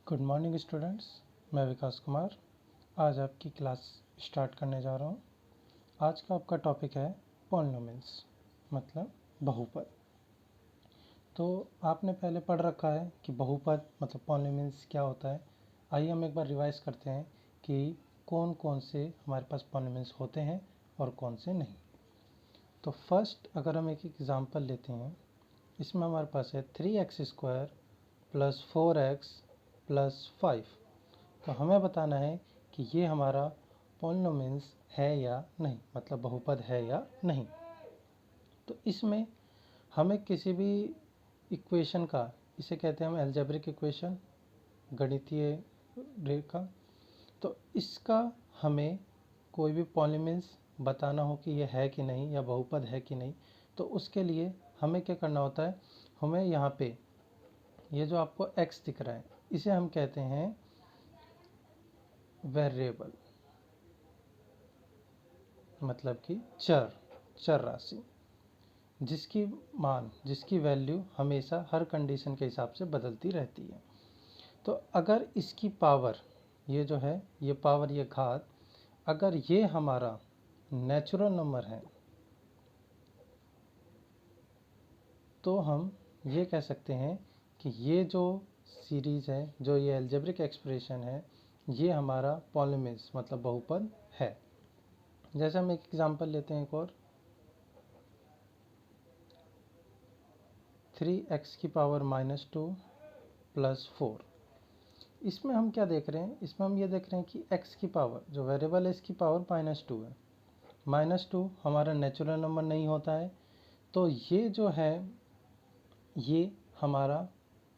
Good morning students, मैं विकास कुमार आज आपकी क्लास स्टार्ट करने जा रहा हूँ। आज का आपका टॉपिक है पॉलिनोमियल्स मतलब बहुपद। तो आपने पहले पढ़ रखा है कि बहुपद मतलब पॉलिनोमियल्स क्या होता है। आइए हम एक बार रिवाइज करते हैं कि कौन कौन से हमारे पास पॉलिनोमियल्स होते हैं और कौन से नहीं। तो फर्स्ट अगर हम एक एग्जांपल लेते हैं, इसमें हमारे पास है 3x² + 4x + 5। तो हमें बताना है कि ये हमारा पॉलिनोमियल्स है या नहीं, मतलब बहुपद है या नहीं। तो इसमें हमें किसी भी इक्वेशन का, इसे कहते हैं हम अलजेब्रिक इक्वेशन, गणितीय रेखा। तो इसका हमें कोई भी पॉलिनोमियल्स बताना हो कि ये है कि नहीं या बहुपद है कि नहीं, तो उसके लिए हमें क्या करना होता है, हमें यहाँ पे ये जो आपको x दिख रहा है इसे हम कहते हैं वेरिएबल, मतलब कि चर राशि, जिसकी वैल्यू हमेशा हर कंडीशन के हिसाब से बदलती रहती है। तो अगर इसकी पावर, ये जो है ये पावर, ये घात, अगर ये हमारा नेचुरल नंबर है तो हम ये कह सकते हैं कि ये जो सीरीज है, जो ये अलजेब्रिक एक्सप्रेशन है, ये हमारा पॉलिनोमियल्स मतलब बहुपद है। जैसे हम एक एग्जांपल लेते हैं, एक और 3x⁻² + 4। इसमें हम क्या देख रहे हैं, इसमें हम ये देख रहे हैं कि x की पावर, जो वेरिएबल है इसकी पावर -2 है। -2 हमारा नेचुरल नंबर नहीं होता है, तो ये जो है ये हमारा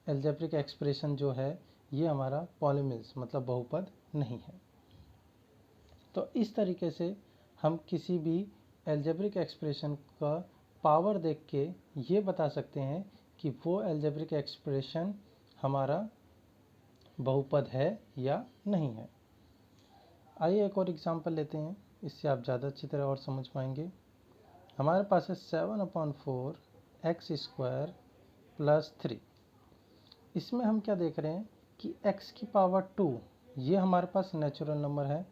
अलजेब्रिक एक्सप्रेशन जो है ये हमारा पॉलिनोमियल्स मतलब बहुपद नहीं है। तो इस तरीके से हम किसी भी अलजेब्रिक एक्सप्रेशन का पावर देख के ये बता सकते हैं कि वो अलजेब्रिक एक्सप्रेशन हमारा बहुपद है या नहीं है। आइए एक और एग्जांपल लेते हैं, इससे आप ज़्यादा अच्छी तरह और समझ पाएंगे। हमारे पास है 7/4 x² + 3। इसमें हम क्या देख रहे हैं कि x की पावर 2 ये हमारे पास नेचुरल नंबर है,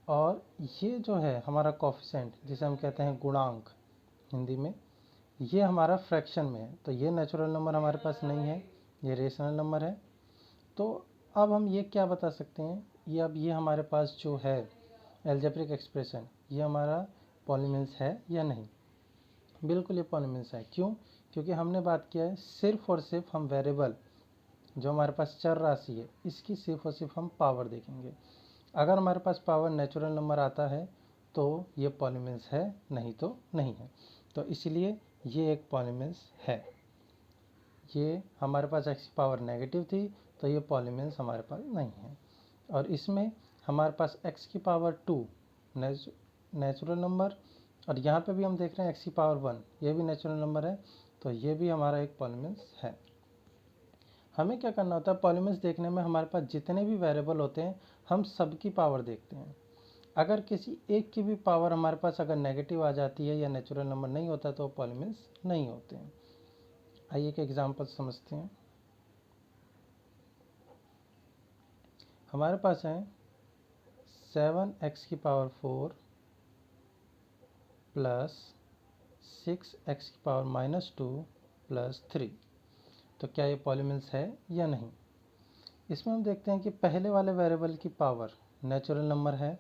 और ये जो है हमारा कोफिशिएंट, जिसे हम कहते हैं गुणांक हिंदी में, ये हमारा फ्रैक्शन में है। तो ये नेचुरल नंबर हमारे पास नहीं है, ये रेशनल नंबर है। तो अब हम ये क्या बता सकते हैं, ये हमारे पास जो है अलजेब्रिक एक्सप्रेशन, ये हमारा पॉलिनोमियल्स है या नहीं। बिल्कुल ये पॉलिनोमियल्स है। क्यों? क्योंकि हमने बात किया है सिर्फ और सिर्फ हम वेरिएबल, जो हमारे पास चर राशि है, इसकी सिर्फ और सिर्फ हम पावर देखेंगे। अगर हमारे पास पावर नेचुरल नंबर आता है तो ये पॉलिनोमियल्स है, नहीं तो नहीं है। तो इसलिए ये एक पॉलिनोमियल्स है। ये हमारे पास x की पावर नेगेटिव थी तो ये पॉलिनोमियल्स हमारे पास नहीं है। और इसमें हमारे पास x की पावर 2 नेचुरल नंबर, और यहाँ पे भी हम देख रहे हैं x की पावर 1, ये भी नेचुरल नंबर है, तो ये भी हमारा एक पॉलिनोमियल्स है। हमें क्या करना होता है, पॉलिनोमियल्स देखने में हमारे पास जितने भी वेरिएबल होते हैं हम सबकी पावर देखते हैं। अगर किसी एक की भी पावर हमारे पास अगर नेगेटिव आ जाती है या नेचुरल नंबर नहीं होता तो पॉलिनोमियल्स नहीं होते हैं। आइए एक एग्जांपल समझते हैं। हमारे पास है 7x⁴ + 6x⁻² + 3। तो क्या ये पॉलिनोमियल्स है या नहीं। इसमें हम देखते हैं कि पहले वाले वेरिएबल की पावर नेचुरल नंबर है,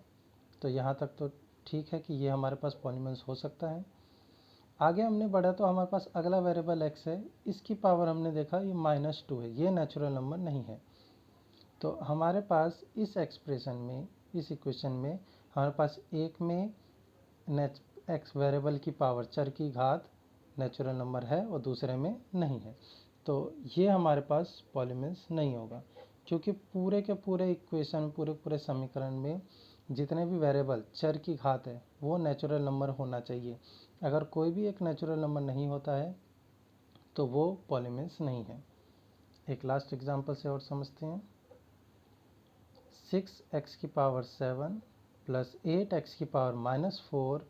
तो यहाँ तक तो ठीक है कि ये हमारे पास पॉलिनोमियल्स हो सकता है। आगे हमने बढ़ा तो हमारे पास अगला वेरिएबल x है, इसकी पावर हमने देखा ये -2 है, ये नेचुरल नंबर नहीं है। तो हमारे पास इस एक्सप्रेशन में, इस इक्वेशन में हमारे पास एक में x वेरिएबल की पावर, चर की घात, नेचुरल नंबर है और दूसरे में नहीं है। तो ये हमारे पास पॉलिनोमियल्स नहीं होगा, क्योंकि पूरे के पूरे इक्वेशन, पूरे समीकरण में जितने भी वेरिएबल चर की घात है वो नेचुरल नंबर होना चाहिए। अगर कोई भी एक नेचुरल नंबर नहीं होता है तो वो पॉलिनोमियल्स नहीं है। एक लास्ट एग्जांपल से और समझते हैं। 6x⁻7 + 8x⁻−4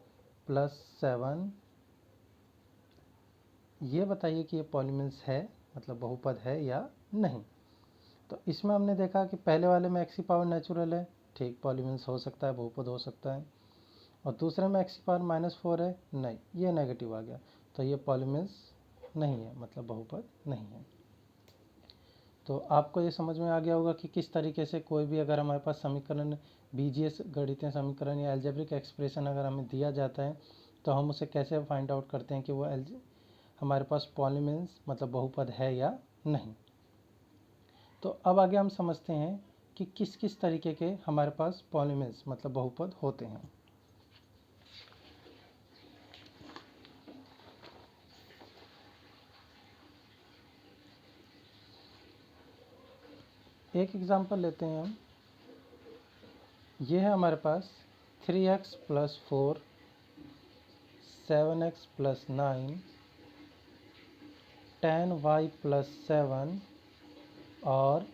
+ 7, ये बताइए कि ये पॉलिनोमियल्स है मतलब बहुपद है या नहीं। तो इसमें हमने देखा कि पहले वाले में एक्स की पावर नेचुरल है, ठीक, पॉलीमिल्स हो सकता है, बहुपद हो सकता है। और दूसरे में एक्स की पावर -4 है, नहीं, ये नेगेटिव आ गया, तो ये पॉलीमिल्स नहीं है, मतलब बहुपद नहीं है। तो आपको ये समझ में आ गया होगा कि किस तरीके से कोई भी अगर हमारे पास समीकरण, बीजीएस गणितीय समीकरण या एल्जेब्रिक एक्सप्रेशन अगर हमें दिया जाता है तो हम उसे कैसे फाइंड आउट करते हैं कि वो हमारे पास पॉलीमिल्स मतलब बहुपद है या नहीं। तो अब आगे हम समझते हैं कि किस किस तरीके के हमारे पास पॉलीमिल्स मतलब बहुपद होते हैं। एक एग्जांपल लेते हैं हम। ये है हमारे पास 3x + 4, 7x + 9, 10y + 7 और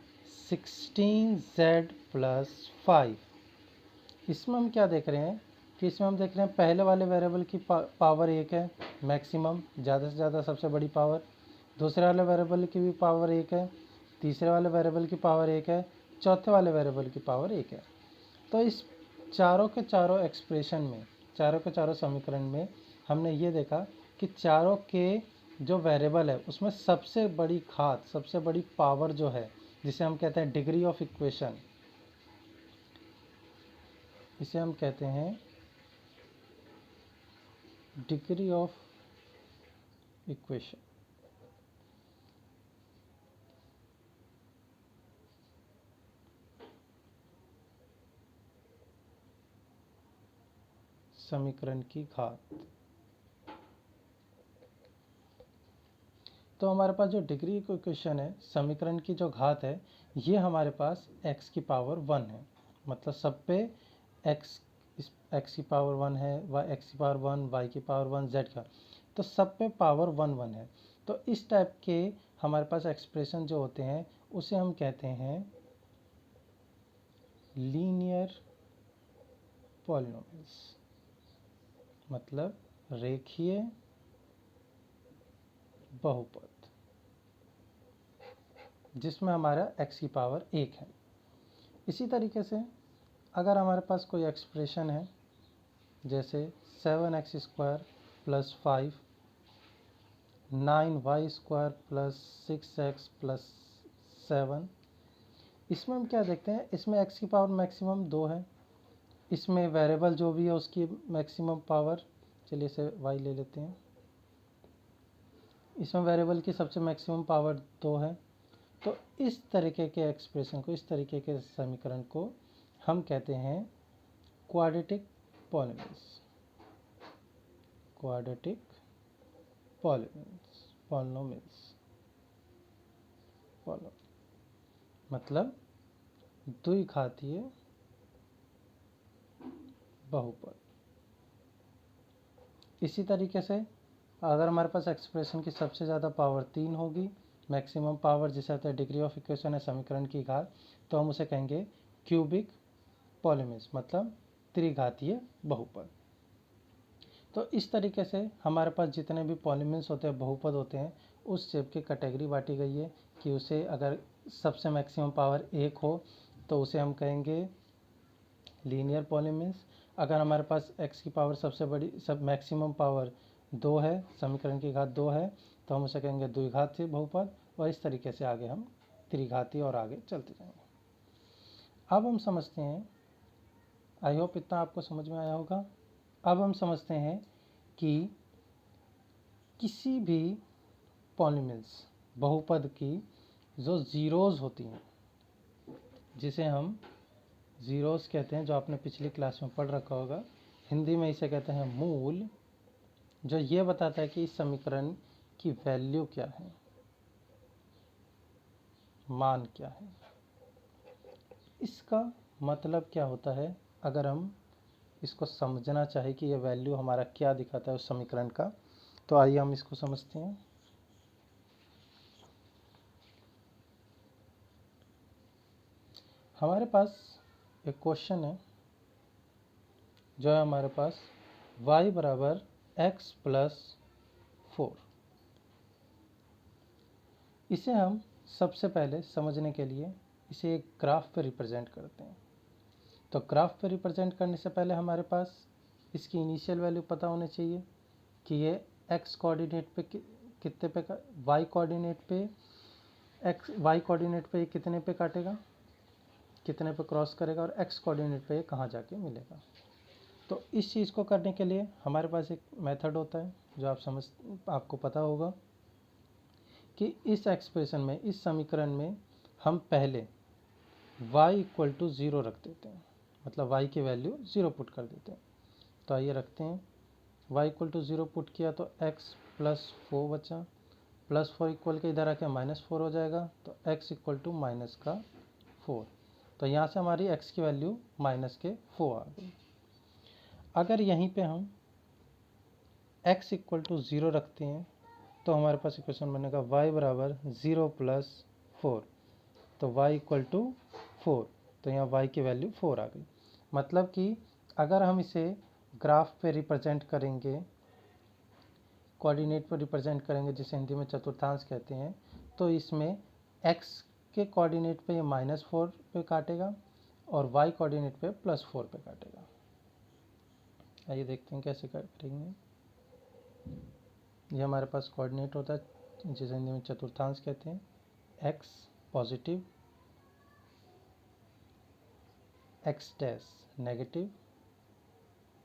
16z + 5। इसमें हम क्या देख रहे हैं कि इसमें हम देख रहे हैं पहले वाले वेरिएबल की पावर 1 है, मैक्सिमम, ज़्यादा से ज़्यादा सबसे बड़ी पावर। दूसरे वाले वेरिएबल की भी पावर 1 है, तीसरे वाले वेरिएबल की पावर 1 है, चौथे वाले वेरिएबल की पावर 1 है। तो इस चारों के चारों एक्सप्रेशन में, चारों के चारों समीकरण में हमने ये देखा कि चारों के जो वेरिएबल है उसमें सबसे बड़ी घात, सबसे बड़ी पावर जो है, जिसे हम कहते हैं डिग्री ऑफ इक्वेशन, इसे हम कहते हैं डिग्री ऑफ इक्वेशन। समीकरण की घात। तो हमारे पास जो डिग्री ऑफ इक्वेशन है, समीकरण की जो घात है, ये हमारे पास x की पावर 1 है, मतलब सब पे x की पावर 1 है, x की पावर 1, y की पावर 1, z का, तो सब पे पावर 1 1 है। तो इस टाइप के हमारे पास एक्सप्रेशन जो होते हैं उसे हम कहते हैं लीनियर पॉलिनोमियल्स, मतलब रेखीय बहुपद, जिसमें हमारा x की पावर 1 है। इसी तरीके से अगर हमारे पास कोई एक्सप्रेशन है जैसे 7x² + 5, 9y² + 6x + 7, इसमें हम क्या देखते हैं, इसमें x की पावर मैक्सिमम 2 है, इसमें वेरिएबल जो भी है उसकी मैक्सिमम पावर, चलिए इसे y ले लेते हैं, इसमें वेरिएबल की सबसे मैक्सिमम पावर 2 है। तो इस तरीके के एक्सप्रेशन को, इस तरीके के समीकरण को हम कहते हैं क्वाड्रेटिक पॉलिनोमियल्स, क्वाड्रेटिक पॉलिनोमियल्स, मतलब द्विघातीय बहुपद। इसी तरीके से अगर हमारे पास एक्सप्रेशन की सबसे ज़्यादा पावर 3 होगी, मैक्सिमम पावर जिसे कहते हैं डिग्री ऑफ इक्वेशन है समीकरण की घात, तो हम उसे कहेंगे क्यूबिक पॉलिनोमियल्स, मतलब त्रिघातीय बहुपद। तो इस तरीके से हमारे पास जितने भी पॉलिनोमियल्स होते हैं, बहुपद होते हैं, उस शेप की कैटेगरी बांटी गई है कि उसे अगर सबसे मैक्सिमम पावर 1 हो तो उसे हम कहेंगे लीनियर पॉलिनोमियल्स। अगर हमारे पास x की पावर सबसे बड़ी, सब मैक्सिमम पावर 2 है, समीकरण की घात 2 है, तो हम उसे कहेंगे द्विघातीय बहुपद। और इस तरीके से आगे हम त्रिघातीय और आगे चलते जाएंगे। अब हम समझते हैं, आई होप इतना आपको समझ में आया होगा। अब हम समझते हैं कि किसी भी पॉलिनोमियल्स बहुपद की जो ज़ीरोज़ होती हैं, जिसे हम ज़ीरोज़ कहते हैं, जो आपने पिछली क्लास में पढ़ रखा होगा, हिंदी में इसे कहते हैं मूल, जो ये बताता है कि इस समीकरण की वैल्यू क्या है, मान क्या है। इसका मतलब क्या होता है, अगर हम इसको समझना चाहे कि ये वैल्यू हमारा क्या दिखाता है उस समीकरण का, तो आइए हम इसको समझते हैं। हमारे पास एक क्वेश्चन है जो है हमारे पास y = x + 4। इसे हम सबसे पहले समझने के लिए इसे एक ग्राफ पे रिप्रेजेंट करते हैं। तो ग्राफ पे रिप्रेजेंट करने से पहले हमारे पास इसकी इनिशियल वैल्यू पता होनी चाहिए कि ये एक्स कोऑर्डिनेट पे कितने पे वाई कोऑर्डिनेट पे वाई कोऑर्डिनेट पे कितने पे काटेगा, कितने पे क्रॉस करेगा, और एक्स कोऑर्डिनेट पे कहाँ जाके मिलेगा। तो इस चीज़ को करने के लिए हमारे पास एक मेथड होता है जो आपको पता होगा कि इस एक्सप्रेशन में, इस समीकरण में हम पहले y इक्वल टू 0 रख देते हैं, मतलब y की वैल्यू 0 पुट कर देते हैं। तो आइए रखते हैं, y इक्वल टू 0 पुट किया तो x प्लस 4 बचा, प्लस 4 इक्वल के इधर आके माइनस 4 हो जाएगा, तो x इक्वल टू माइनस का 4। तो यहाँ से हमारी x की वैल्यू माइनस के 4 आ गई। अगर यहीं पे हम x इक्वल टू 0 रखते हैं तो हमारे पास इक्वेशन बनेगा y बराबर 0 प्लस 4, तो y इक्वल टू 4। तो यहाँ y की वैल्यू 4 आ गई। मतलब कि अगर हम इसे ग्राफ पे रिप्रेजेंट करेंगे, कोऑर्डिनेट पर रिप्रेजेंट करेंगे, जिसे हिंदी में चतुर्थांश कहते हैं, तो इसमें x के कोऑर्डिनेट पे ये -4 पे काटेगा और y कोऑर्डिनेट पे +4 पे काटेगा। आइए देखते हैं कैसे करेंगे। ये हमारे पास कोऑर्डिनेट होता है जिसे हिंदी में चतुर्थांश कहते हैं। x positive, x dash negative,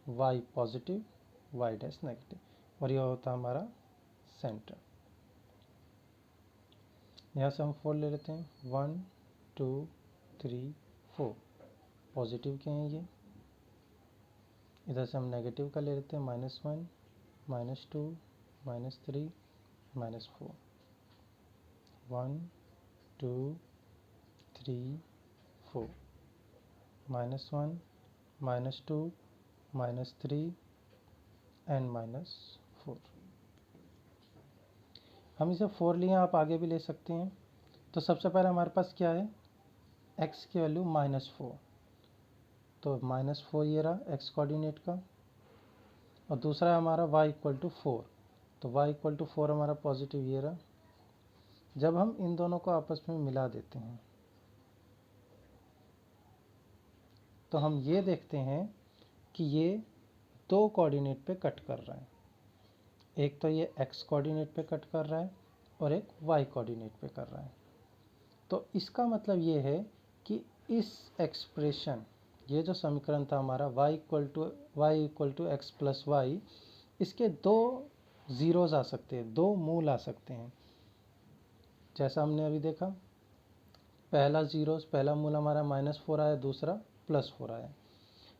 y positive, y dash negative, और यह होता है हमारा सेंटर। यहाँ से हम 4 ले लेते हैं, 1 2 3 4 पॉजिटिव के हैं ये। इधर से हम नेगेटिव का ले लेते हैं, -1 -2 -3 -4, 1 2 3 4, -1 -2 -3 एंड -4। हम इसे 4 लिए, आप आगे भी ले सकते हैं। तो सबसे पहले हमारे पास क्या है, x की वैल्यू -4, तो -4 ये रहा x कोऑर्डिनेट का, और दूसरा है हमारा y इक्वल टू 4, तो y इक्वल टू 4 हमारा पॉजिटिव ये रहा। जब हम इन दोनों को आपस में मिला देते हैं तो हम ये देखते हैं कि ये दो कोऑर्डिनेट पे कट कर रहा है। एक तो ये x कोऑर्डिनेट पे कट कर रहा है और एक y कोऑर्डिनेट पे कर रहा है। तो इसका मतलब ये है कि इस एक्सप्रेशन, ये जो समीकरण था हमारा y equal to X plus Y, इसके दो ज़ीरोज़ आ सकते हैं, दो मूल आ सकते हैं। जैसा हमने अभी देखा, पहला मूल हमारा -4 आया, दूसरा +4 आया।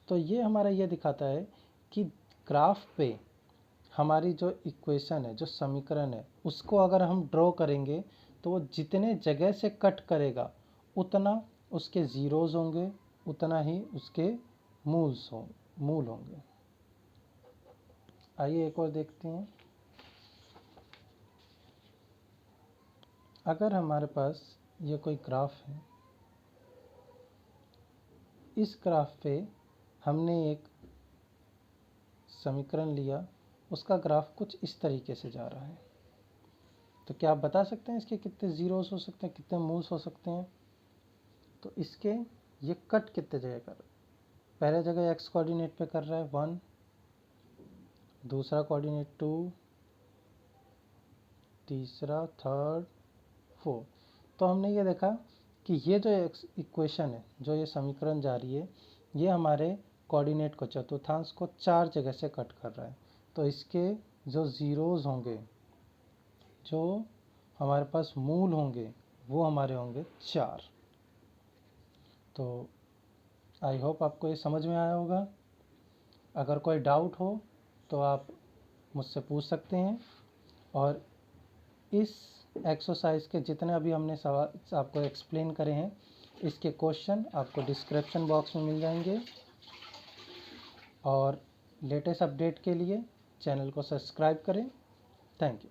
तो ये हमारा ये दिखाता है कि ग्राफ पे हमारी जो इक्वेशन है, जो समीकरण है, उसको अगर हम ड्रॉ करेंगे तो वो जितने जगह से कट करेगा उतना उसके ज़ीरोज़ होंगे, उतना ही उसके मूल होंगे। आइए एक और देखते हैं। अगर हमारे पास ये कोई ग्राफ है, इस ग्राफ पे हमने एक समीकरण लिया, उसका ग्राफ कुछ इस तरीके से जा रहा है। तो क्या आप बता सकते हैं इसके कितने ज़ीरोज़ हो सकते हैं, कितने मूल्स हो सकते हैं? तो इसके ये कट कितने जगह कर, पहले जगह x कोऑर्डिनेट पे कर रहा है 1, दूसरा कोऑर्डिनेट 2, तीसरा, थर्ड, 4। तो हमने ये देखा कि ये जो इक्वेशन है, जो ये समीकरण जा रही है, ये हमारे कोऑर्डिनेट को, चतुर्थांश को 4 जगह से कट कर रहा है। तो इसके जो ज़ीरोज़ होंगे, जो हमारे पास मूल होंगे, वो हमारे होंगे 4। तो आई होप आपको ये समझ में आया होगा। अगर कोई डाउट हो तो आप मुझसे पूछ सकते हैं, और इस एक्सरसाइज के जितने अभी हमने सवाल आपको एक्सप्लेन करे हैं, इसके क्वेश्चन आपको डिस्क्रिप्शन बॉक्स में मिल जाएंगे। और लेटेस्ट अपडेट के लिए चैनल को सब्सक्राइब करें। Thank you.